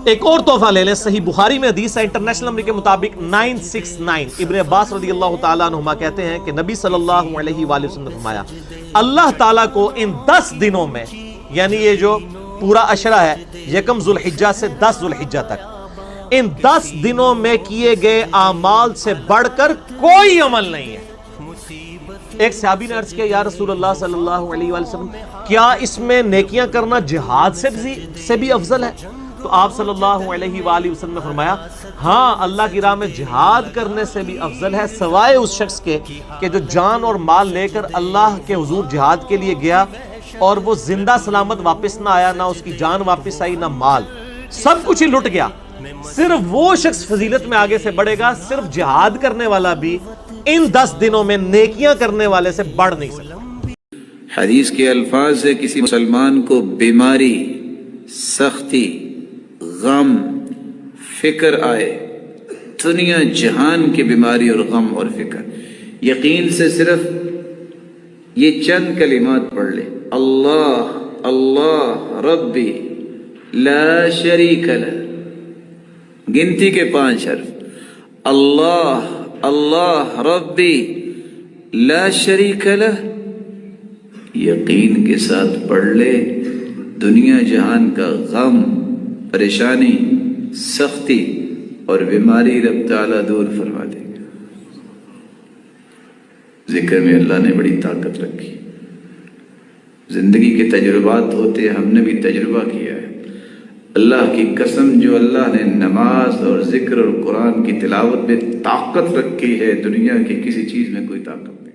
ایک اور تحفہ لے لیں، صحیح بخاری میں حدیث ہے، انٹرنیشنل نمبر کے مطابق 969، ابن عباس رضی اللہ تعالیٰ عنہما کہتے ہیں کہ نبی صلی اللہ علیہ وآلہ وسلم نے فرمایا اللہ تعالیٰ کو ان 10 دنوں میں، یعنی یہ جو پورا عشرہ ہے یکم ذوالحجہ سے 10 ذوالحجہ تک، ان 10 دنوں میں کیے گئے اعمال سے بڑھ کر کوئی عمل نہیں ہے۔ ایک صحابی نے عرض کیا یا رسول اللہ صلی اللہ علیہ وآلہ وسلم، کیا اس میں نیکیاں کرنا جہاد سے بھی افضل ہے؟ تو آپ صلی اللہ علیہ وآلہ وسلم نے فرمایا ہاں، اللہ کی راہ میں جہاد کرنے سے بھی افضل ہے، سوائے اس شخص کے کہ جو جان اور مال لے کر اللہ کے حضور جہاد کے لیے گیا اور وہ زندہ سلامت واپس نہ آیا، نہ اس کی جان واپس آئی، نہ مال، سب کچھ ہی لٹ گیا، صرف وہ شخص فضیلت میں آگے سے بڑھے گا۔ صرف جہاد کرنے والا بھی ان 10 دنوں میں نیکیاں کرنے والے سے بڑھ نہیں سکتا۔ حدیث کے الفاظ سے کسی مسلمان کو بیماری، سختی، غم، فکر آئے، دنیا جہان کی بیماری اور غم اور فکر، یقین سے صرف یہ چند کلمات پڑھ لے، اللہ اللہ ربی لا شریک لہ، گنتی کے 5 حرف، اللہ اللہ ربی لا شریک لہ، یقین کے ساتھ پڑھ لے، دنیا جہان کا غم، پریشانی، سختی اور بیماری رب تعالیٰ دور فرما دے گا۔ ذکر میں اللہ نے بڑی طاقت رکھی، زندگی کے تجربات ہوتے، ہم نے بھی تجربہ کیا ہے۔ اللہ کی قسم، جو اللہ نے نماز اور ذکر اور قرآن کی تلاوت میں طاقت رکھی ہے، دنیا کی کسی چیز میں کوئی طاقت نہیں۔